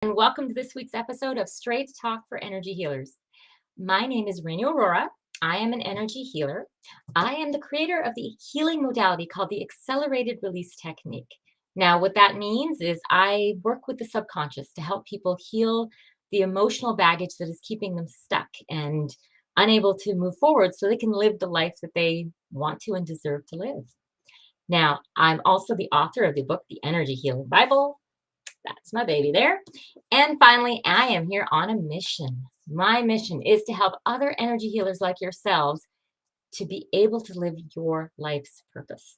and welcome to this week's episode of Straight Talk for Energy Healers. My name is Rainey Aurora. I am an energy healer. I am the creator of the healing modality called the accelerated release technique. Now, what that means is I work with the subconscious to help people heal the emotional baggage that is keeping them stuck and unable to move forward so they can live the life that they want to and deserve to live. Now, I'm also the author of the book, The Energy Healing Bible. That's my baby there. And finally, I am here on a mission. My mission is to help other energy healers like yourselves to be able to live your life's purpose,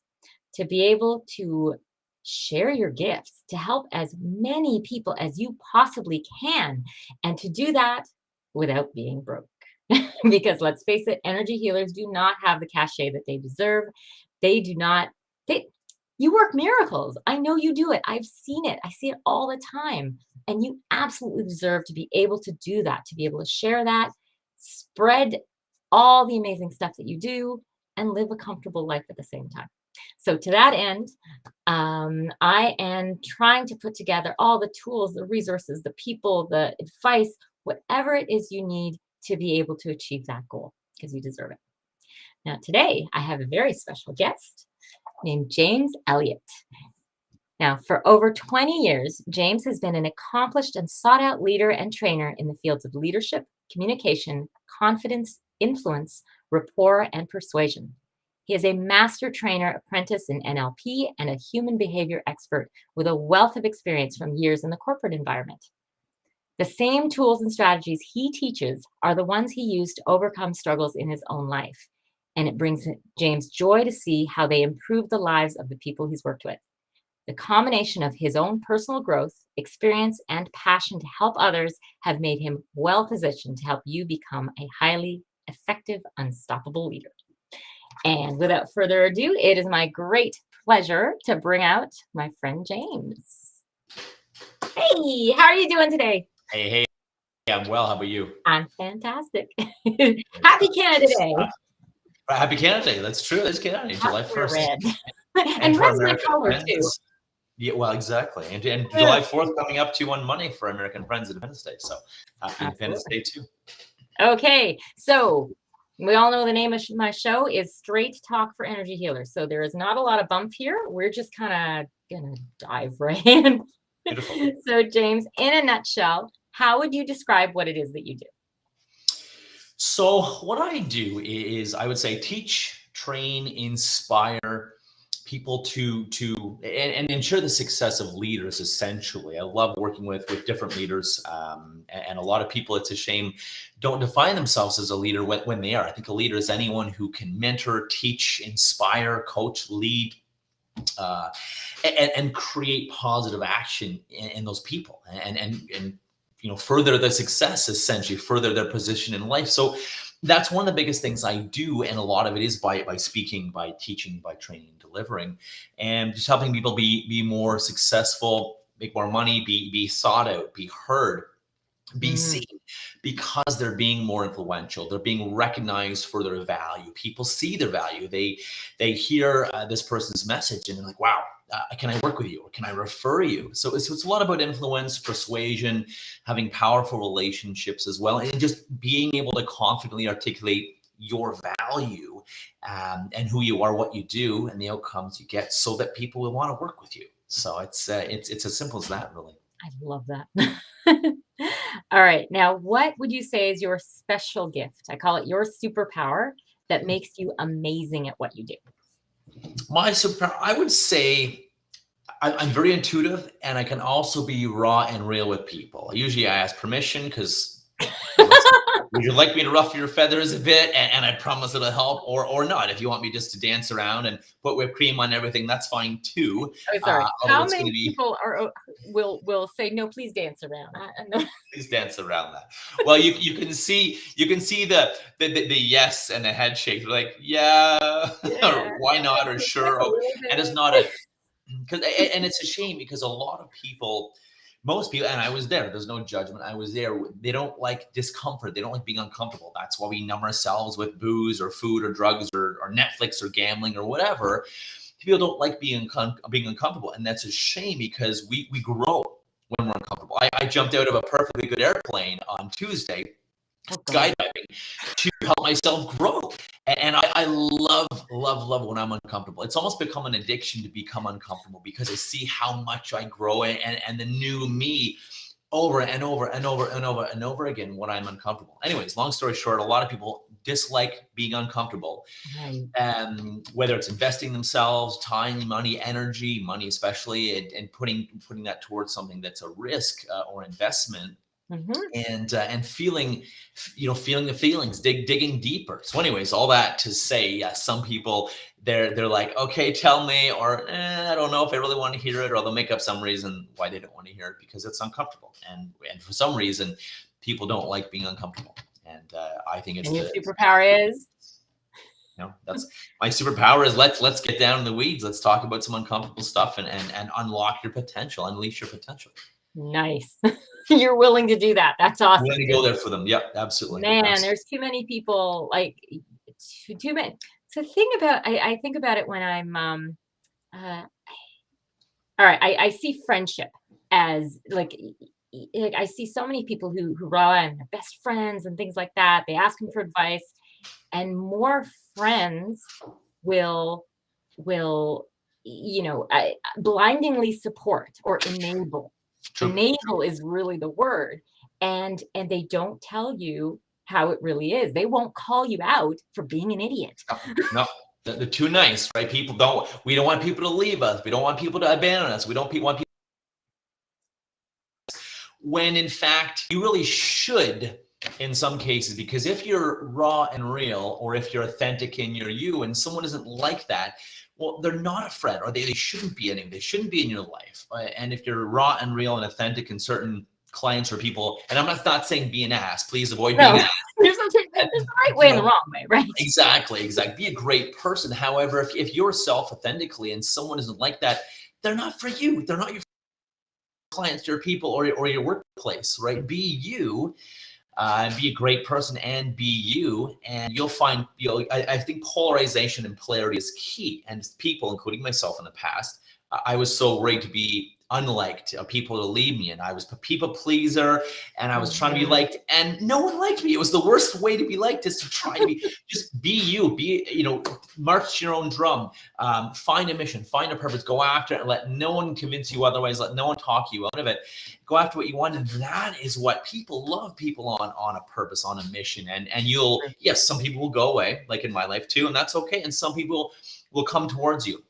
to be able to share your gifts, to help as many people as you possibly can, and to do that without being broke. Because let's face it, energy healers do not have the cachet that they deserve. They do not, you work miracles. I know you do it. I've seen it. I see it all the time. And you absolutely deserve to be able to do that, to be able to share that, spread all the amazing stuff that you do, and live a comfortable life at the same time. So to that end, I am trying to put together all the tools, the resources, the people, the advice, whatever it is you need to be able to achieve that goal, because you deserve it. Now, today, I have a very special guest named James Elliot. Now, for over 20 years, James has been an accomplished and sought-out leader and trainer in the fields of leadership, communication, confidence, influence, rapport, and persuasion. He is a master trainer, apprentice in NLP, and a human behavior expert with a wealth of experience from years in the corporate environment. The same tools and strategies he teaches are the ones he used to overcome struggles in his own life. And it brings James joy to see how they improve the lives of the people he's worked with. The combination of his own personal growth, experience, and passion to help others have made him well positioned to help you become a highly effective, unstoppable leader. And without further ado, it is my great pleasure to bring out my friend James. Hey, how are you doing today? Hey, I'm well. How about you? I'm fantastic. Happy Canada Day. Happy Canada Day. That's true. It's Canada Day, July 1st. Red. And red's my color too. Yeah, well, exactly. And July 4th coming up to you on Monday for American Friends Independence Day. So happy Independence Day too. Okay, so we all know the name of my show is Straight Talk for Energy Healers. So there is not a lot of bump here. We're just kind of going to dive right in. Beautiful. So James, in a nutshell, how would you describe what it is that you do? So what I do is I would say teach, train, inspire people to and ensure the success of leaders. Essentially, I love working with different leaders, and a lot of people, it's a shame, don't define themselves as a leader when they are. I think a leader is anyone who can mentor, teach, inspire, coach, lead, and create positive action in those people, and further their success, essentially further their position in life. So that's one of the biggest things I do, and a lot of it is by speaking, by teaching, by training, delivering, and just helping people be more successful, make more money, be sought out, be heard, be seen, because they're being more influential. They're being recognized for their value. People see their value. They hear this person's message and they're like, wow, can I work with you? Or can I refer you? So it's a lot about influence, persuasion, having powerful relationships as well, and just being able to confidently articulate your value, and who you are, what you do, and the outcomes you get, so that people will want to work with you. So it's as simple as that, really. I love that. All right. Now, what would you say is your special gift? I call it your superpower that makes you amazing at what you do. My superpower, I would say, I'm very intuitive, and I can also be raw and real with people. Usually I ask permission, because would you like me to ruffle your feathers a bit? And I promise it'll help, or not. If you want me just to dance around and put whipped cream on everything, that's fine too. Oh, sorry. How many people will say, no, please dance around? Please dance around that. Well, you can see the yes and the head shake. They're like, yeah. Or why not, or sure. And it's not and it's a shame, because a lot of people, most people, and I was there, there's no judgment, I was there, they don't like discomfort. They don't like being uncomfortable. That's why we numb ourselves with booze or food or drugs or Netflix or gambling or whatever. People don't like being uncomfortable. And that's a shame, because we grow when we're uncomfortable. I jumped out of a perfectly good airplane on Tuesday, skydiving, to help myself grow. And I love when I'm uncomfortable. It's almost become an addiction to become uncomfortable, because I see how much I grow and the new me over and over and over and over and over again when I'm uncomfortable. Anyways, long story short, a lot of people dislike being uncomfortable. Right. Whether it's investing themselves, time, money, energy, money especially, and putting that towards something that's a risk or investment. And feeling the feelings, digging deeper. So anyways, all that to say, yeah, some people they're like, okay, tell me, or I don't know if I really want to hear it, or they'll make up some reason why they don't want to hear it because it's uncomfortable. And for some reason, people don't like being uncomfortable. And I think it's your superpower is, that's my superpower is let's get down in the weeds. Let's talk about some uncomfortable stuff and unlock your potential, unleash your potential. Nice. You're willing to do that. That's awesome. I'm willing to go there for them. Yep, absolutely. Man, absolutely. There's too many people, like too many. So I think about it when I'm all right, I see friendship as like I see so many people who raw and they're best friends and things like that. They ask them for advice, and more friends will blindingly support or enable. True. Enable is really the word, and they don't tell you how it really is. They won't call you out for being an idiot. No. They're too nice, right? We don't want people to leave us. We don't want people to abandon us. We don't want people. When in fact, you really should in some cases, because if you're raw and real, or if you're authentic in your you, and someone isn't like that, well, they're not a friend, or they shouldn't be any. They shouldn't be in your life. And if you're raw and real and authentic in certain clients or people, and I'm not saying be an ass. Please avoid being an ass. There's the right way and the wrong way, right? Exactly. Be a great person. However, if you're self authentically and someone isn't like that, they're not for you. They're not your clients, your people, or your workplace, right? Be you. Be a great person and be you, and you'll find, I think polarization and polarity is key. And people, including myself in the past, I was so worried to be unliked, people to leave me, and I was a people pleaser, and I was trying to be liked, and no one liked me. It was the worst way to be liked, is to try to be just be you, march to your own drum, find a mission, find a purpose, go after it, and let no one convince you otherwise, let no one talk you out of it. Go after what you want, and that is what people love. People on a purpose, on a mission, and yes, some people will go away, like in my life too, and that's okay. And some people will come towards you,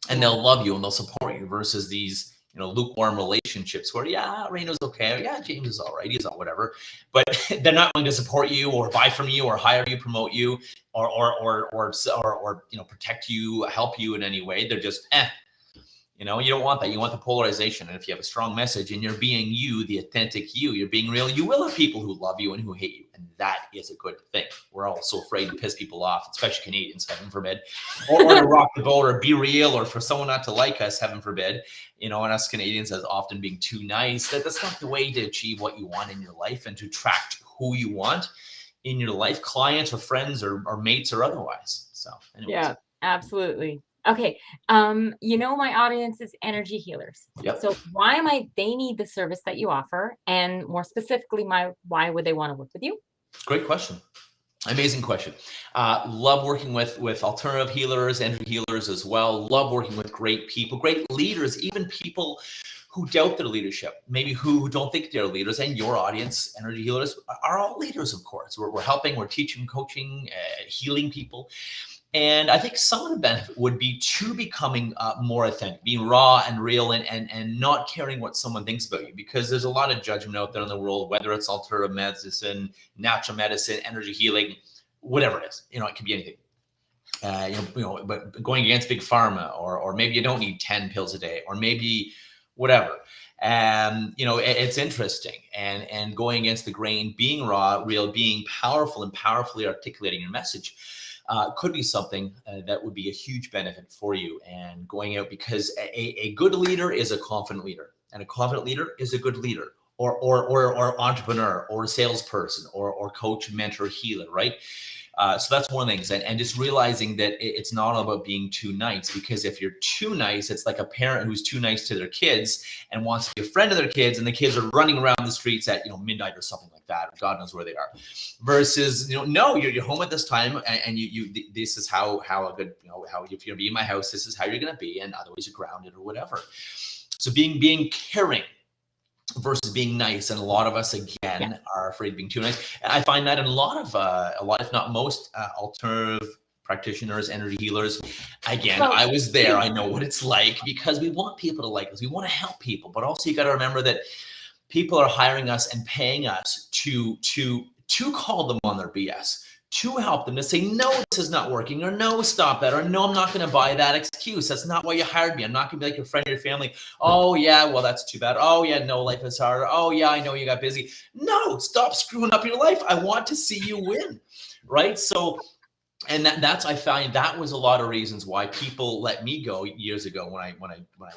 and they'll love you and they'll support you, versus these lukewarm relationships where, yeah, Reno's okay, or yeah, James is all right, he's all whatever, but they're not going to support you or buy from you or hire you, promote you, or protect you, help you in any way. They're just you don't want that. You want the polarization. And if you have a strong message and you're being you, the authentic you're being real, you will have people who love you and who hate you. And that is a good thing. We're all so afraid to piss people off, especially Canadians, heaven forbid, or to rock the boat, or be real, or for someone not to like us, heaven forbid. And us Canadians as often being too nice. That's not the way to achieve what you want in your life and to attract who you want in your life, clients or friends or mates or otherwise. So anyways. Yeah, absolutely. Okay. My audience is energy healers. Yep. So why they need the service that you offer, and more specifically, why would they want to work with you? Great question. Amazing question. Love working with alternative healers, energy healers as well. Love working with great people, great leaders, even people who doubt their leadership, maybe who don't think they're leaders. And your audience, energy healers, are all leaders, of course. We're helping, we're teaching, coaching, healing people. And I think some of the benefit would be to becoming more authentic, being raw and real, and not caring what someone thinks about you, because there's a lot of judgment out there in the world, whether it's alternative medicine, natural medicine, energy healing, whatever it is. It can be anything. But going against big pharma, or maybe you don't need 10 pills a day, or maybe whatever. It's interesting, and going against the grain, being raw, real, being powerful, and powerfully articulating your message. Could be something that would be a huge benefit for you, and going out, because a good leader is a confident leader, and a confident leader is a good leader, or entrepreneur, or salesperson, or coach, mentor, healer, right? So that's one of the things, and just realizing that it's not all about being too nice, because if you're too nice, it's like a parent who's too nice to their kids and wants to be a friend of their kids, and the kids are running around the streets at midnight or something like that, or God knows where they are. Versus no, you're home at this time, and you this is how a good how if you're gonna be in my house, this is how you're gonna be, and otherwise you're grounded or whatever. So being caring versus being nice, and a lot of us again are afraid of being too nice. And I find that in a lot, if not most, alternative practitioners, energy healers. Again, I was there. I know what it's like, because we want people to like us. We want to help people, but also you got to remember that people are hiring us and paying us to call them on their BS, to help them, to say, no, this is not working, or no, stop that, or no, I'm not going to buy that excuse. That's not why you hired me. I'm not going to be like your friend or your family. Oh yeah, well, that's too bad. Oh yeah, no, life is hard. Oh yeah, I know you got busy. No, stop screwing up your life. I want to see you win, right? So, and that's, I found that was a lot of reasons why people let me go years ago when I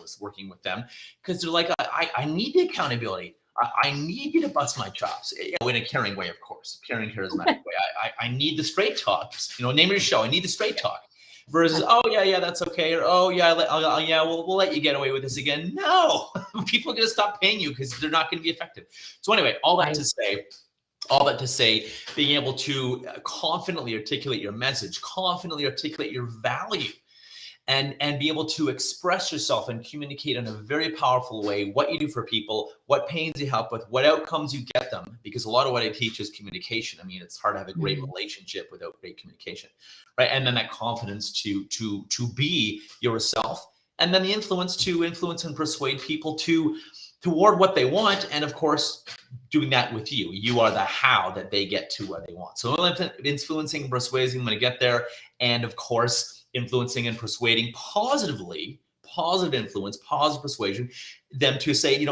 was working with them, because they're like, I need the accountability. I need you to bust my chops, in a caring way, of course, caring, charismatic way. I need the straight talk. Name of your show. I need the straight talk. Versus, oh yeah, that's okay, or oh yeah, we'll let you get away with this again. No, people are gonna stop paying you because they're not gonna be effective. So anyway, all that to say, being able to confidently articulate your message, confidently articulate your value, and be able to express yourself and communicate in a very powerful way what you do for people, what pains you help with, what outcomes you get them. Because a lot of what I teach is communication. I mean, it's hard to have a great relationship without great communication, right? And then that confidence to be yourself, and then the influence to influence and persuade people toward what they want. And of course, doing that with you. You are the how that they get to where they want. So influencing, persuading them to get there, and of course, influencing and persuading positively, positive influence, positive persuasion, them to say,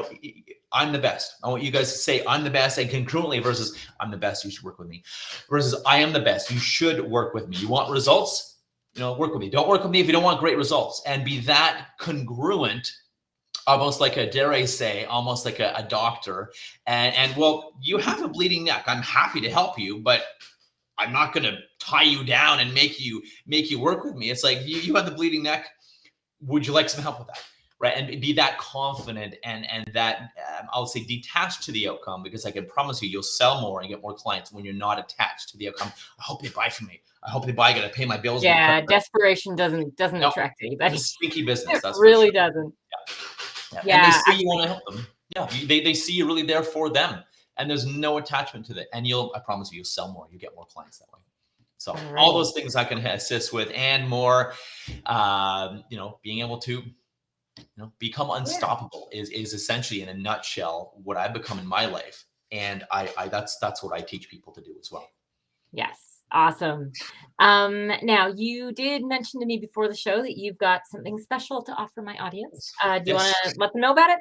I'm the best. I want you guys to say I'm the best, and congruently, versus I'm the best, you should work with me, versus I am the best, you should work with me. You want results? Work with me. Don't work with me if you don't want great results. And be that congruent, almost like dare I say, almost like a doctor. And well, you have a bleeding neck. I'm happy to help you, but I'm not going to tie you down and make you work with me. It's like, you have the bleeding neck. Would you like some help with that? Right. And be that confident and that I'll say detached to the outcome, because I can promise you'll sell more and get more clients when you're not attached to the outcome. I hope they buy from me. I hope they buy. I got to pay my bills. Yeah. Desperation doesn't attract anybody. It's sneaky business. It really doesn't. Yeah. And they see you want to help them. Yeah. They see you're really there for them. And there's no attachment to that. And I promise you'll sell more. You get more clients that way. So all those things I can assist with and more, being able to, become unstoppable is essentially, in a nutshell, what I've become in my life. And that's what I teach people to do as well. Yes. Awesome. Now, you did mention to me before the show that you've got something special to offer my audience. Do you want to let them know about it?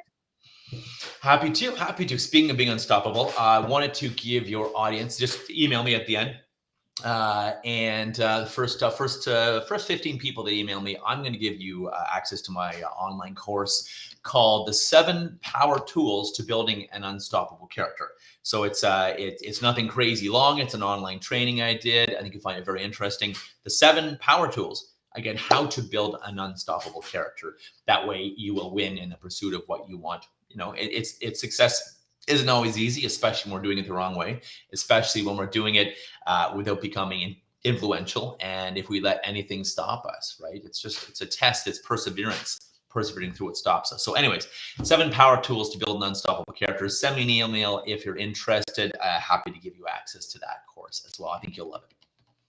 Happy to. Speaking of being unstoppable, I wanted to give your audience, just email me at the end. First 15 people that email me, I'm going to give you access to my online course called The 7 Power Tools to Building an Unstoppable Character. So it's nothing crazy long. It's an online training I did. I think you'll find it very interesting. The 7 Power Tools. Again, how to build an unstoppable character. That way you will win in the pursuit of what you want. It's success isn't always easy, especially when we're doing it the wrong way, especially when we're doing it without becoming influential. And if we let anything stop us, right? It's a test. It's persevering through what stops us. So anyways, 7 power tools to build an unstoppable character. Send me an email if you're interested. Happy to give you access to that course as well. I think you'll love it.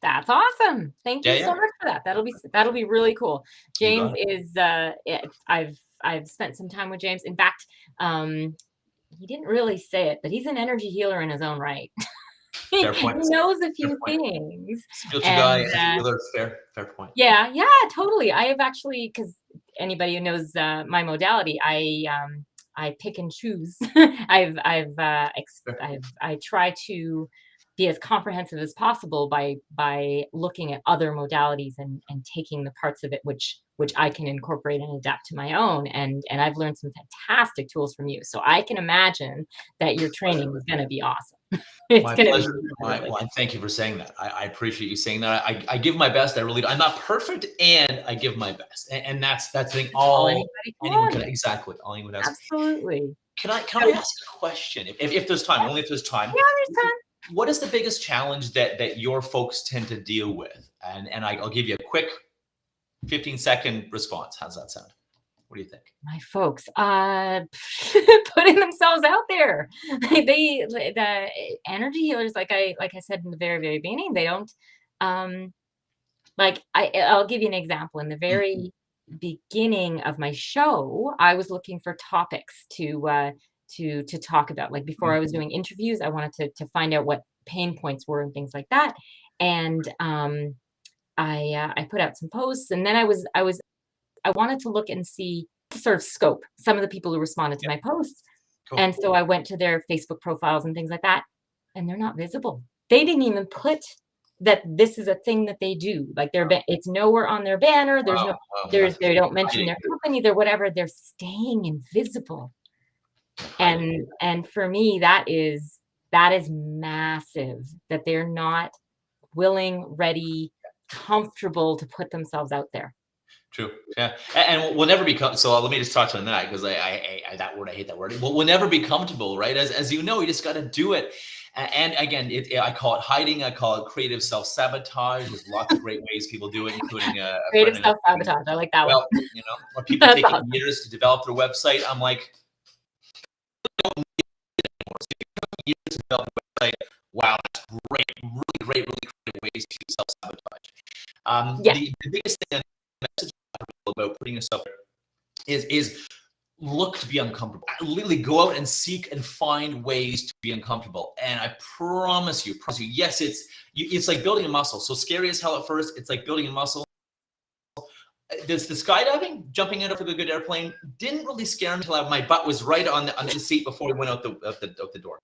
That's awesome. Thank you so much for that. That'll be really cool. James is I've spent some time with James. In fact, he didn't really say it, but he's an energy healer in his own right. He knows a few things. Spiritual guy, healer, fair point. Yeah, totally. I have actually, because anybody who knows my modality, I pick and choose. I try to be as comprehensive as possible by looking at other modalities and taking the parts of it which I can incorporate and adapt to my own. And I've learned some fantastic tools from you. So I can imagine that your training is going to be awesome. It's My going to be pleasure. literally. Well, and thank you for saying that. I appreciate you saying that. I give my best. I really do. I'm not perfect, and I give my best. And that's the thing. All All anybody anyone can. can exactly. All anyone does. Absolutely. Can I ask a question? If there's time, only if there's time. Yeah, there's time. What is the biggest challenge that your folks tend to deal with? And I'll give you a quick 15-second response. How's that sound? What do you think? My folks, putting themselves out there. The energy healers, like I said in the very, very beginning, they don't, I'll give you an example. In the Mm, very beginning of my show, I was looking for topics to talk about. Like before mm, I was doing interviews, I wanted to find out what pain points were and things like that. And I put out some posts, and then I wanted to look and see sort of scope some of the people who responded to yep, my posts. cool. And so I went to their Facebook profiles and things like that, and they're not visible. They didn't even put that this is a thing that they do. Like it's nowhere on their banner. There's no, Wow, wow, that's they don't mention hiding. their company, they're whatever. They're staying invisible. Hiding. And for me, that is massive that they're not willing, ready, comfortable to put themselves out there. True. Yeah. And we'll never become, so let me just touch on that because that word, I hate that word. We'll never be comfortable, right? As you know, you just got to do it. And again, I call it hiding. I call it creative self-sabotage. There's lots of great ways people do it, including a Creative friend. self-sabotage. I like that one. Well, or people That's taking awesome. years to develop their website. I'm like, years to develop a website. Wow, that's great. Really great, really great ways to self-sabotage. Yeah. The biggest thing about putting yourself there is look to be uncomfortable. Literally go out and seek and find ways to be uncomfortable. And I promise you, yes, it's like building a muscle. So scary as hell at first, it's like building a muscle. The skydiving, jumping out of a good airplane, didn't really scare me until my butt was right on the seat before we went out the door.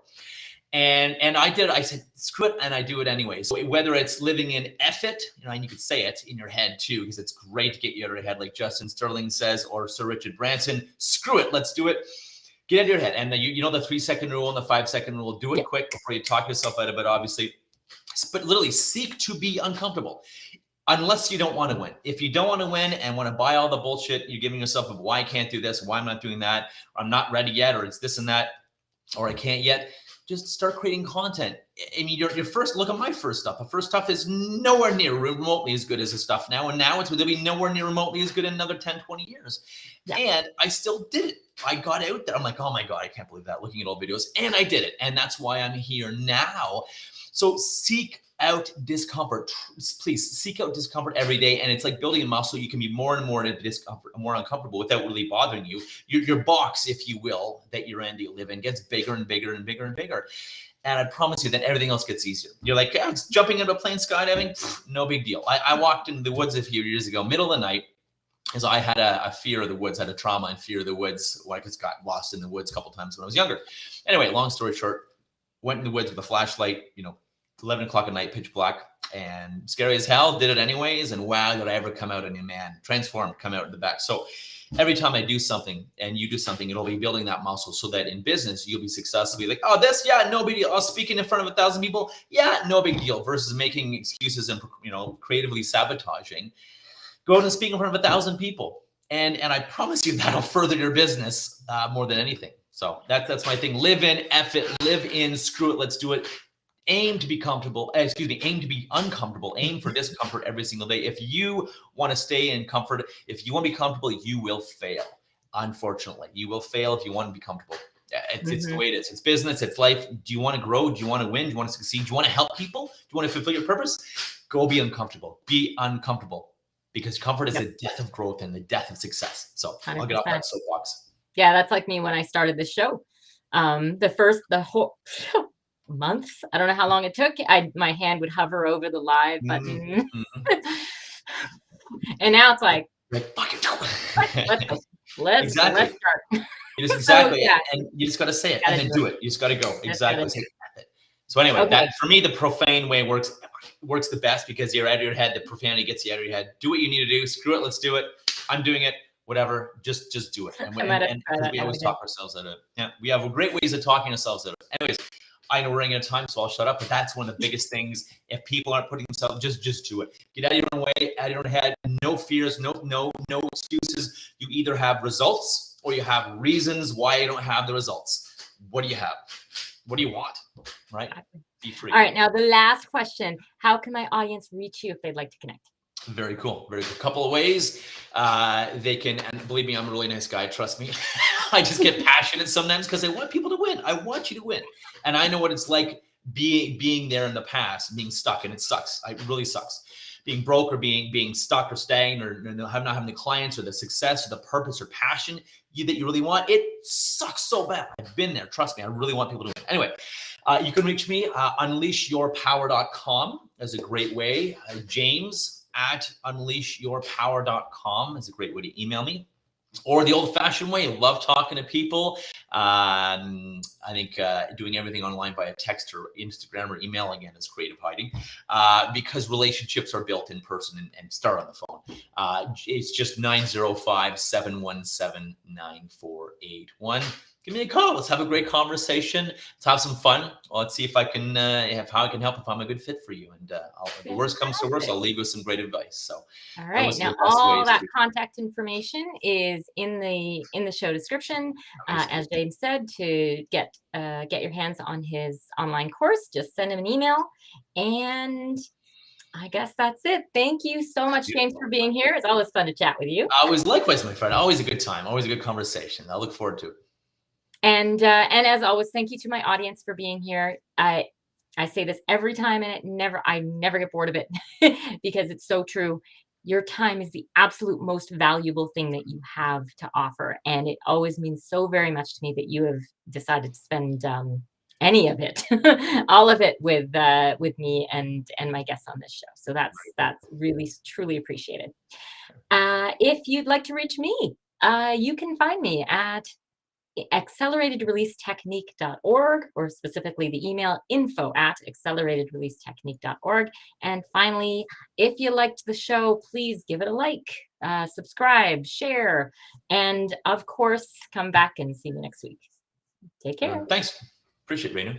And I did. I said, screw it, and I do it anyway. So whether it's living in F it, and you could say it in your head too, because it's great to get you out of your head, like Justin Sterling says, or Sir Richard Branson. Screw it, let's do it. Get out of your head, and you know the 3-second rule and the 5-second rule. Do it quick before you talk yourself out of it, obviously. But literally, seek to be uncomfortable. Unless you don't want to win. If you don't want to win and want to buy all the bullshit, you're giving yourself of why I can't do this, why I'm not doing that, or I'm not ready yet, or it's this and that, or I can't yet. Just start creating content. I mean, your first look at my first stuff. The first stuff is nowhere near remotely as good as the stuff now. And now it'll be nowhere near remotely as good in another 10, 20 years. Yeah. And I still did it. I got out there. I'm like, oh my God, I can't believe that. Looking at old videos. And I did it. And that's why I'm here now. So seek out discomfort. Please seek out discomfort every day. And it's like building a muscle. You can be more and more in discomfort, more uncomfortable without really bothering you. Your box, if you will, that you're in, that you live in, gets bigger and bigger and bigger and bigger. And I promise you that everything else gets easier. You're like, yeah, jumping into a plane, skydiving, no big deal. I walked into the woods a few years ago, middle of the night, because I had a fear of the woods, had a trauma and fear of the woods. I just got lost in the woods a couple of times when I was younger. Anyway, long story short, went in the woods with a flashlight, 11 o'clock at night, pitch black, and scary as hell, did it anyways. And wow, did I ever come out a new man, transformed, come out of the back. So every time I do something and you do something, it'll be building that muscle so that in business, you'll be successful. Be like, oh, yeah, no big deal. Oh, speaking in front of 1,000 people. Yeah, no big deal. Versus making excuses and, creatively sabotaging. Go out and speak in front of 1,000 people. And I promise you that'll further your business more than anything. So that's my thing. Live in, F it, live in, screw it, let's do it. Aim to be comfortable, aim to be uncomfortable, aim for discomfort every single day. If you want to stay in comfort, if you want to be comfortable, you will fail. Unfortunately, you will fail if you want to be comfortable. It's the way it is. It's business, it's life. Do you want to grow? Do you want to win? Do you want to succeed? Do you want to help people? Do you want to fulfill your purpose? Go be uncomfortable. Be uncomfortable, because comfort is the death of growth and the death of success. So 100%. I'll get off that soapbox. Yeah, that's like me when I started the show. The whole months. I don't know how long it took. My hand would hover over the live button. And now it's like, let's start. Exactly. And you just got to say it and then do it. You just got to go. Exactly. So anyway, that for me, the profane way works the best, because you're out of your head. The profanity gets you out of your head. Do what you need to do. Screw it. Let's do it. I'm doing it. Whatever. Just do it. And we always talk ourselves out of it. Yeah. We have great ways of talking ourselves out of it. Anyways, I know we're running out of time, so I'll shut up. But that's one of the biggest things. If people aren't putting themselves, just do it. Get out of your own way, out of your own head. No fears, no excuses. You either have results or you have reasons why you don't have the results. What do you have? What do you want? Right? Be free. All right. Now the last question: how can my audience reach you if they'd like to connect? Very cool. Very cool. Couple of ways. They can, and believe me, I'm a really nice guy. Trust me. I just get passionate sometimes because I want people to win. I want you to win. And I know what it's like being there in the past, being stuck, and it sucks. It really sucks. Being broke or being stuck or stagnant or not having the clients or the success or the purpose or passion that you really want. It sucks so bad. I've been there. Trust me. I really want people to win. Anyway, you can reach me. Unleashyourpower.com is a great way. James at unleashyourpower.com is a great way to email me. Or the old-fashioned way, love talking to people. I think doing everything online via text or Instagram or email, again, is creative hiding, because relationships are built in person and start on the phone. It's just 905-717-9481. Give me a call. Let's have a great conversation. Let's have some fun. Let's see if I can how I can help, if I'm a good fit for you. And if the worst comes to worst, I'll leave you with some great advice. So, all right. Now, all that contact information is in the show description. As James said, to get your hands on his online course, just send him an email. And I guess that's it. Thank you so much, James, for being here. It's always fun to chat with you. Always, likewise, my friend. Always a good time. Always a good conversation. I look forward to it. And as always, thank you to my audience for being here. I say this every time, and I never get bored of it because it's so true. Your time is the absolute most valuable thing that you have to offer, and it always means so very much to me that you have decided to spend any of it, all of it, with me and my guests on this show. So that's really truly appreciated. If you'd like to reach me, you can find me at acceleratedreleasetechnique.org, or specifically the email info@acceleratedreleasetechnique.org. And finally, if you liked the show, please give it a like, subscribe, share, and of course, come back and see me next week. Take care. Thanks. Appreciate it, Raina.